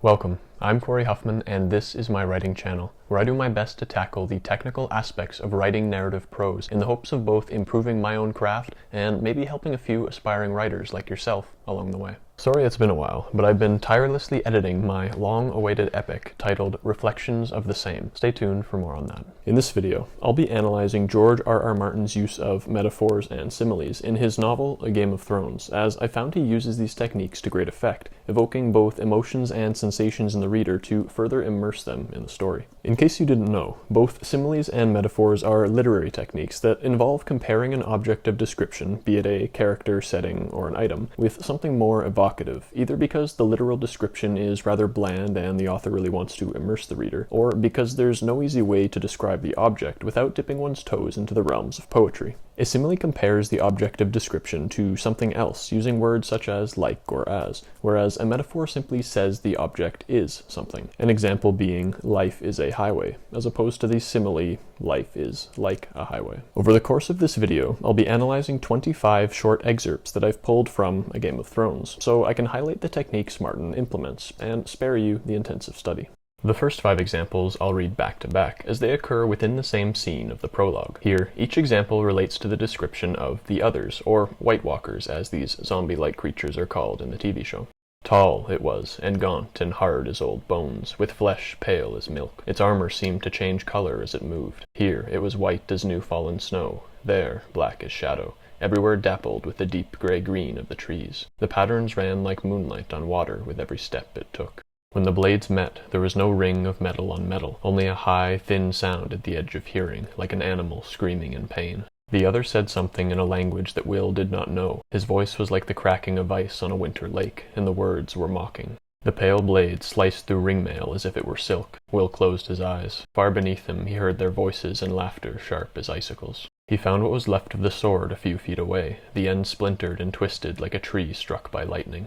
Welcome, I'm Corey Huffman, and this is my writing channel, where I do my best to tackle the technical aspects of writing narrative prose in the hopes of both improving my own craft and maybe helping a few aspiring writers like yourself along the way. Sorry it's been a while, but I've been tirelessly editing my long-awaited epic titled Reflections of the Same. Stay tuned for more on that. In this video, I'll be analyzing George R.R. Martin's use of metaphors and similes in his novel A Game of Thrones, as I found he uses these techniques to great effect, evoking both emotions and sensations in the reader to further immerse them in the story. In case you didn't know, both similes and metaphors are literary techniques that involve comparing an object of description, be it a character, setting, or an item, with something more evocative, either because the literal description is rather bland and the author really wants to immerse the reader, or because there's no easy way to describe the object without dipping one's toes into the realms of poetry. A simile compares the object of description to something else using words such as like or as, whereas a metaphor simply says the object is something. An example being life is a highway, as opposed to the simile life is like a highway. Over the course of this video, I'll be analyzing 25 short excerpts that I've pulled from A Game of Thrones, so I can highlight the techniques Martin implements and spare you the intensive study. The first 5 examples I'll read back to back, as they occur within the same scene of the prologue. Here, each example relates to the description of the others, or White Walkers as these zombie-like creatures are called in the TV show. Tall it was, and gaunt and hard as old bones, with flesh pale as milk. Its armor seemed to change color as it moved. Here it was white as new-fallen snow, there black as shadow, everywhere dappled with the deep gray-green of the trees. The patterns ran like moonlight on water with every step it took. When the blades met, there was no ring of metal on metal, only a high, thin sound at the edge of hearing, like an animal screaming in pain. The other said something in a language that Will did not know. His voice was like the cracking of ice on a winter lake, and the words were mocking. The pale blade sliced through ringmail as if it were silk. Will closed his eyes. Far beneath him he heard their voices and laughter sharp as icicles. He found what was left of the sword a few feet away, the end splintered and twisted like a tree struck by lightning.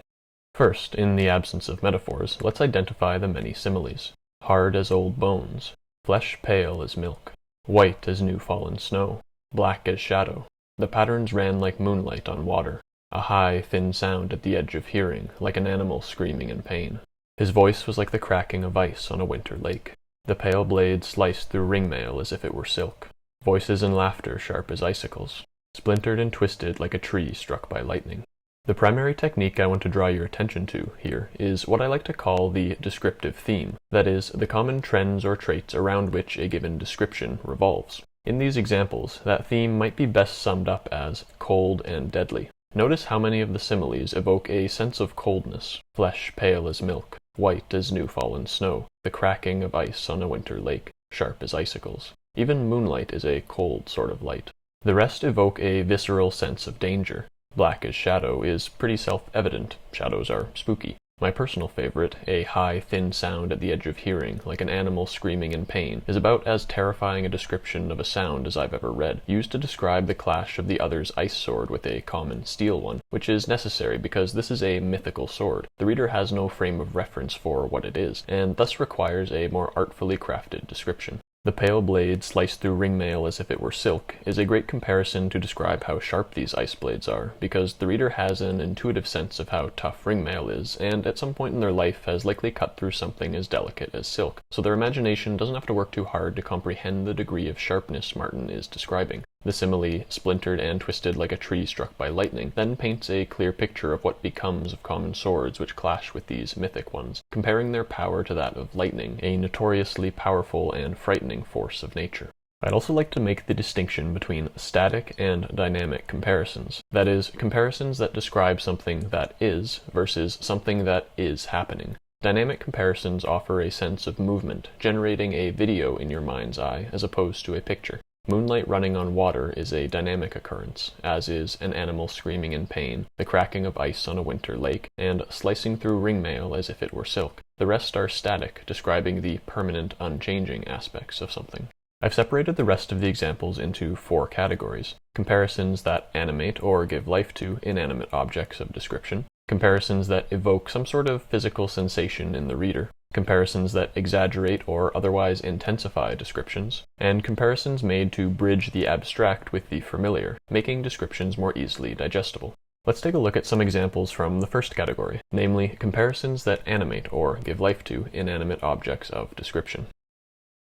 First, in the absence of metaphors, let's identify the many similes. Hard as old bones, flesh pale as milk, white as new-fallen snow, black as shadow. The patterns ran like moonlight on water, a high, thin sound at the edge of hearing, like an animal screaming in pain. His voice was like the cracking of ice on a winter lake. The pale blade sliced through ringmail as if it were silk. Voices and laughter sharp as icicles, splintered and twisted like a tree struck by lightning. The primary technique I want to draw your attention to here is what I like to call the descriptive theme, that is, the common trends or traits around which a given description revolves. In these examples, that theme might be best summed up as cold and deadly. Notice how many of the similes evoke a sense of coldness, flesh pale as milk, white as new-fallen snow, the cracking of ice on a winter lake, sharp as icicles. Even moonlight is a cold sort of light. The rest evoke a visceral sense of danger. Black as shadow is pretty self-evident. Shadows are spooky. My personal favorite, a high, thin sound at the edge of hearing, like an animal screaming in pain, is about as terrifying a description of a sound as I've ever read, used to describe the clash of the other's ice sword with a common steel one, which is necessary because this is a mythical sword. The reader has no frame of reference for what it is, and thus requires a more artfully crafted description. The pale blade sliced through ringmail as if it were silk is a great comparison to describe how sharp these ice blades are, because the reader has an intuitive sense of how tough ringmail is, and at some point in their life has likely cut through something as delicate as silk, so their imagination doesn't have to work too hard to comprehend the degree of sharpness Martin is describing. The simile, splintered and twisted like a tree struck by lightning, then paints a clear picture of what becomes of common swords which clash with these mythic ones, comparing their power to that of lightning, a notoriously powerful and frightening force of nature. I'd also like to make the distinction between static and dynamic comparisons. That is, comparisons that describe something that is versus something that is happening. Dynamic comparisons offer a sense of movement, generating a video in your mind's eye as opposed to a picture. Moonlight running on water is a dynamic occurrence, as is an animal screaming in pain, the cracking of ice on a winter lake, and slicing through ringmail as if it were silk. The rest are static, describing the permanent, unchanging aspects of something. I've separated the rest of the examples into 4 categories: comparisons that animate or give life to inanimate objects of description, comparisons that evoke some sort of physical sensation in the reader, comparisons that exaggerate or otherwise intensify descriptions, and comparisons made to bridge the abstract with the familiar, making descriptions more easily digestible. Let's take a look at some examples from the first category, namely comparisons that animate or give life to inanimate objects of description.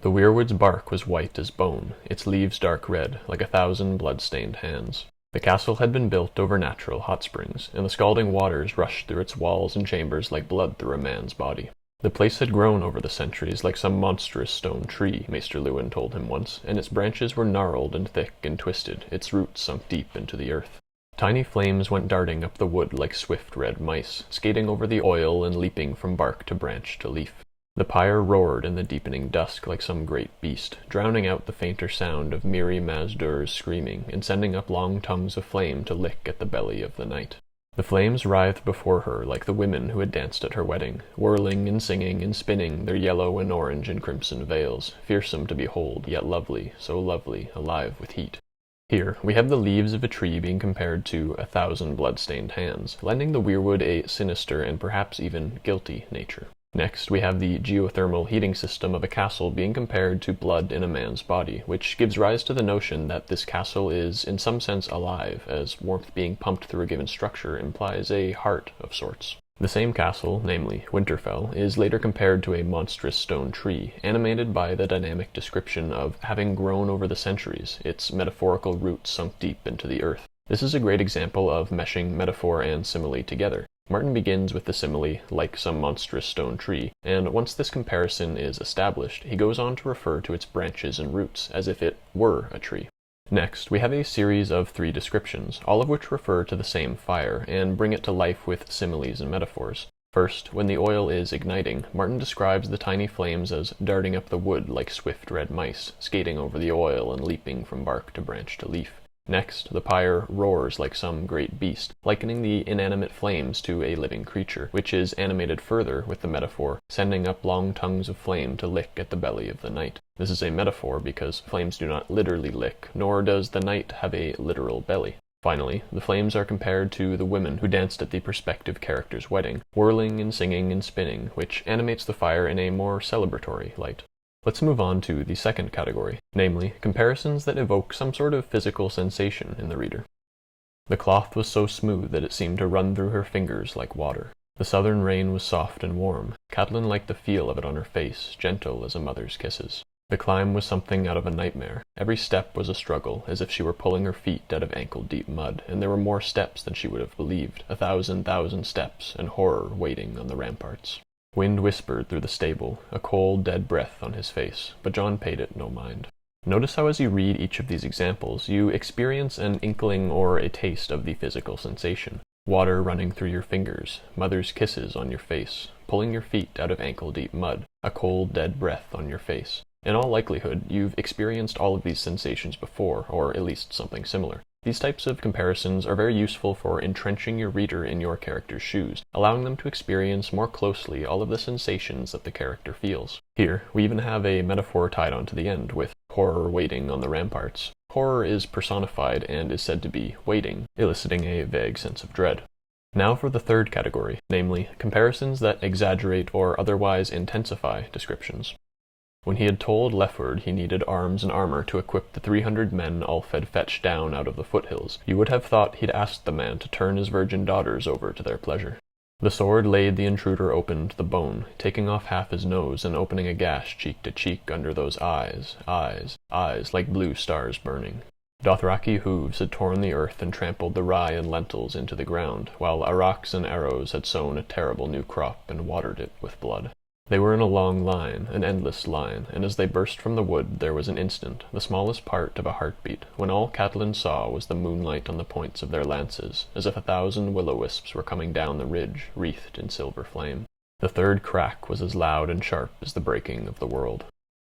The weirwood's bark was white as bone, its leaves dark red, like 1,000 blood-stained hands. The castle had been built over natural hot springs, and the scalding waters rushed through its walls and chambers like blood through a man's body. The place had grown over the centuries like some monstrous stone tree, Maester Lewin told him once, and its branches were gnarled and thick and twisted, its roots sunk deep into the earth. Tiny flames went darting up the wood like swift red mice, skating over the oil and leaping from bark to branch to leaf. The pyre roared in the deepening dusk like some great beast, drowning out the fainter sound of Miri Mazdur's screaming and sending up long tongues of flame to lick at the belly of the night. The flames writhed before her like the women who had danced at her wedding, whirling and singing and spinning their yellow and orange and crimson veils, fearsome to behold, yet lovely, so lovely, alive with heat. Here, we have the leaves of a tree being compared to 1,000 blood-stained hands, lending the weirwood a sinister and perhaps even guilty nature. Next, we have the geothermal heating system of a castle being compared to blood in a man's body, which gives rise to the notion that this castle is, in some sense, alive, as warmth being pumped through a given structure implies a heart of sorts. The same castle, namely Winterfell, is later compared to a monstrous stone tree, animated by the dynamic description of having grown over the centuries, its metaphorical roots sunk deep into the earth. This is a great example of meshing metaphor and simile together. Martin begins with the simile, like some monstrous stone tree, and once this comparison is established, he goes on to refer to its branches and roots as if it were a tree. Next, we have a series of 3 descriptions, all of which refer to the same fire, and bring it to life with similes and metaphors. First, when the oil is igniting, Martin describes the tiny flames as darting up the wood like swift red mice, skating over the oil and leaping from bark to branch to leaf. Next, the pyre roars like some great beast, likening the inanimate flames to a living creature, which is animated further with the metaphor, sending up long tongues of flame to lick at the belly of the night. This is a metaphor because flames do not literally lick, nor does the night have a literal belly. Finally, the flames are compared to the women who danced at the prospective character's wedding, whirling and singing and spinning, which animates the fire in a more celebratory light. Let's move on to the second category, namely, comparisons that evoke some sort of physical sensation in the reader. The cloth was so smooth that it seemed to run through her fingers like water. The southern rain was soft and warm. Catelyn liked the feel of it on her face, gentle as a mother's kisses. The climb was something out of a nightmare. Every step was a struggle, as if she were pulling her feet out of ankle-deep mud, and there were more steps than she would have believed, 1,000 steps, and horror waiting on the ramparts. Wind whispered through the stable, a cold, dead breath on his face, but John paid it no mind. Notice how as you read each of these examples, you experience an inkling or a taste of the physical sensation. Water running through your fingers, mother's kisses on your face, pulling your feet out of ankle-deep mud, a cold, dead breath on your face. In all likelihood, you've experienced all of these sensations before, or at least something similar. These types of comparisons are very useful for entrenching your reader in your character's shoes, allowing them to experience more closely all of the sensations that the character feels. Here, we even have a metaphor tied onto the end, with horror waiting on the ramparts. Horror is personified and is said to be waiting, eliciting a vague sense of dread. Now for the third category, namely, comparisons that exaggerate or otherwise intensify descriptions. When he had told Leford he needed arms and armor to equip the 300 men Ulf had fetched down out of the foothills, you would have thought he'd asked the man to turn his virgin daughters over to their pleasure. The sword laid the intruder open to the bone, taking off half his nose and opening a gash cheek to cheek under those eyes like blue stars burning. Dothraki hooves had torn the earth and trampled the rye and lentils into the ground, while arrows and arrows had sown a terrible new crop and watered it with blood. They were in a long line, an endless line, and as they burst from the wood there was an instant, the smallest part of a heartbeat, when all Catelyn saw was the moonlight on the points of their lances, as if 1,000 will-o-wisps were coming down the ridge, wreathed in silver flame. The third crack was as loud and sharp as the breaking of the world.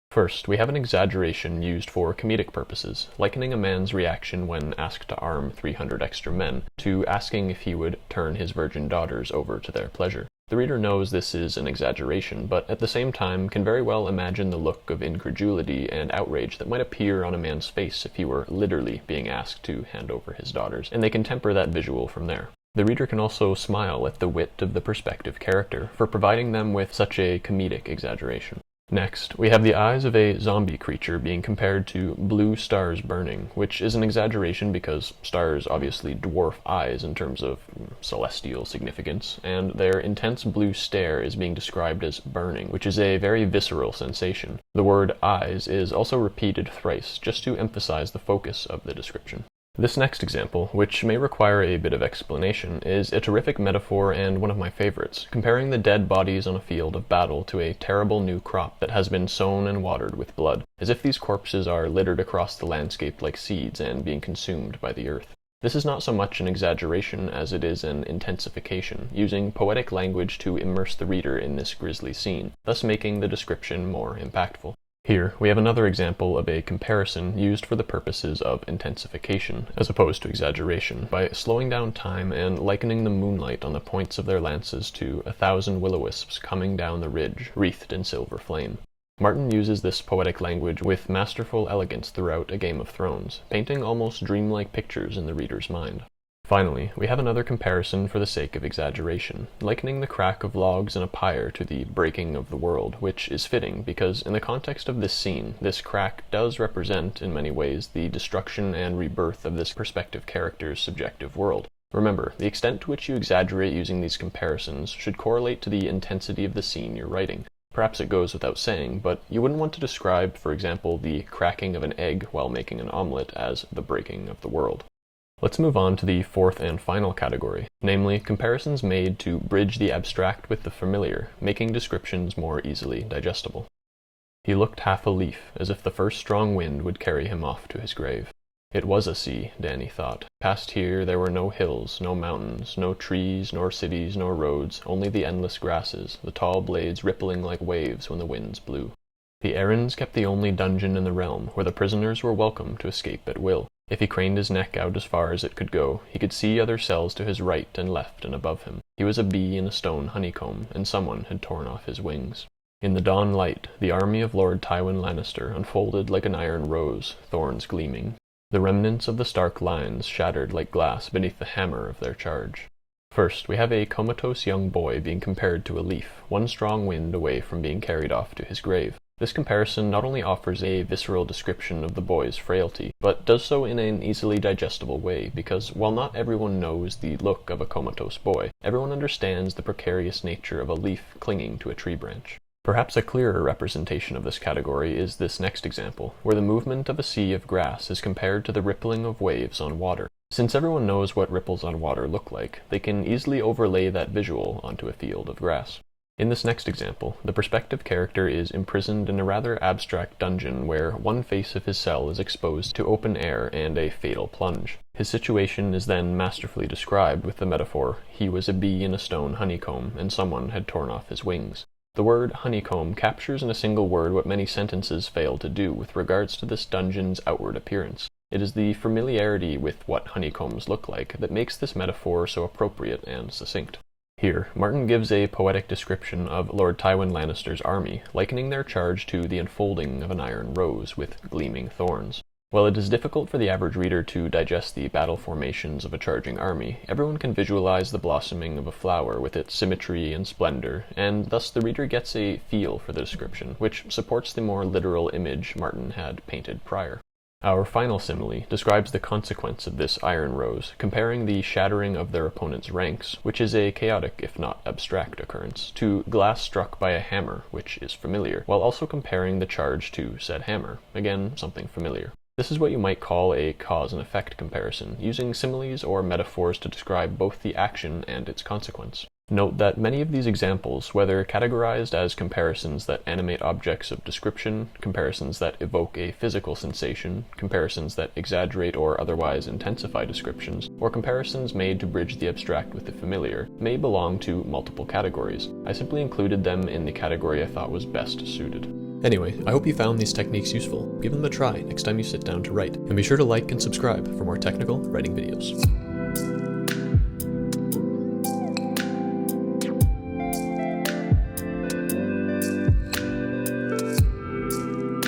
First, we have an exaggeration used for comedic purposes, likening a man's reaction when asked to arm 300 extra men, to asking if he would turn his virgin daughters over to their pleasure. The reader knows this is an exaggeration, but at the same time can very well imagine the look of incredulity and outrage that might appear on a man's face if he were literally being asked to hand over his daughters, and they can temper that visual from there. The reader can also smile at the wit of the prospective character for providing them with such a comedic exaggeration. Next, we have the eyes of a zombie creature being compared to blue stars burning, which is an exaggeration because stars obviously dwarf eyes in terms of celestial significance, and their intense blue stare is being described as burning, which is a very visceral sensation. The word eyes is also repeated thrice, just to emphasize the focus of the description. This next example, which may require a bit of explanation, is a terrific metaphor and one of my favorites, comparing the dead bodies on a field of battle to a terrible new crop that has been sown and watered with blood, as if these corpses are littered across the landscape like seeds and being consumed by the earth. This is not so much an exaggeration as it is an intensification, using poetic language to immerse the reader in this grisly scene, thus making the description more impactful. Here, we have another example of a comparison used for the purposes of intensification, as opposed to exaggeration, by slowing down time and likening the moonlight on the points of their lances to 1,000 will-o-wisps coming down the ridge, wreathed in silver flame. Martin uses this poetic language with masterful elegance throughout A Game of Thrones, painting almost dreamlike pictures in the reader's mind. Finally, we have another comparison for the sake of exaggeration, likening the crack of logs in a pyre to the breaking of the world, which is fitting because in the context of this scene, this crack does represent, in many ways, the destruction and rebirth of this prospective character's subjective world. Remember, the extent to which you exaggerate using these comparisons should correlate to the intensity of the scene you're writing. Perhaps it goes without saying, but you wouldn't want to describe, for example, the cracking of an egg while making an omelette as the breaking of the world. Let's move on to the fourth and final category, namely comparisons made to bridge the abstract with the familiar, making descriptions more easily digestible. He looked half a leaf, as if the first strong wind would carry him off to his grave. It was a sea, Danny thought. Past here there were no hills, no mountains, no trees, nor cities, nor roads, only the endless grasses, the tall blades rippling like waves when the winds blew. The Erins kept the only dungeon in the realm, where the prisoners were welcome to escape at will. If he craned his neck out as far as it could go, he could see other cells to his right and left and above him. He was a bee in a stone honeycomb, and someone had torn off his wings. In the dawn light, the army of Lord Tywin Lannister unfolded like an iron rose, thorns gleaming. The remnants of the Stark lines shattered like glass beneath the hammer of their charge. First, we have a comatose young boy being compared to a leaf, one strong wind away from being carried off to his grave. This comparison not only offers a visceral description of the boy's frailty, but does so in an easily digestible way, because while not everyone knows the look of a comatose boy, everyone understands the precarious nature of a leaf clinging to a tree branch. Perhaps a clearer representation of this category is this next example, where the movement of a sea of grass is compared to the rippling of waves on water. Since everyone knows what ripples on water look like, they can easily overlay that visual onto a field of grass. In this next example, the prospective character is imprisoned in a rather abstract dungeon where one face of his cell is exposed to open air and a fatal plunge. His situation is then masterfully described with the metaphor, he was a bee in a stone honeycomb and someone had torn off his wings. The word honeycomb captures in a single word what many sentences fail to do with regards to this dungeon's outward appearance. It is the familiarity with what honeycombs look like that makes this metaphor so appropriate and succinct. Here, Martin gives a poetic description of Lord Tywin Lannister's army, likening their charge to the unfolding of an iron rose with gleaming thorns. While it is difficult for the average reader to digest the battle formations of a charging army, everyone can visualize the blossoming of a flower with its symmetry and splendor, and thus the reader gets a feel for the description, which supports the more literal image Martin had painted prior. Our final simile describes the consequence of this iron rose, comparing the shattering of their opponent's ranks, which is a chaotic if not abstract occurrence, to glass struck by a hammer, which is familiar, while also comparing the charge to said hammer, again something familiar. This is what you might call a cause and effect comparison, using similes or metaphors to describe both the action and its consequence. Note that many of these examples, whether categorized as comparisons that animate objects of description, comparisons that evoke a physical sensation, comparisons that exaggerate or otherwise intensify descriptions, or comparisons made to bridge the abstract with the familiar, may belong to multiple categories. I simply included them in the category I thought was best suited. Anyway, I hope you found these techniques useful. Give them a try next time you sit down to write, and be sure to like and subscribe for more technical writing videos.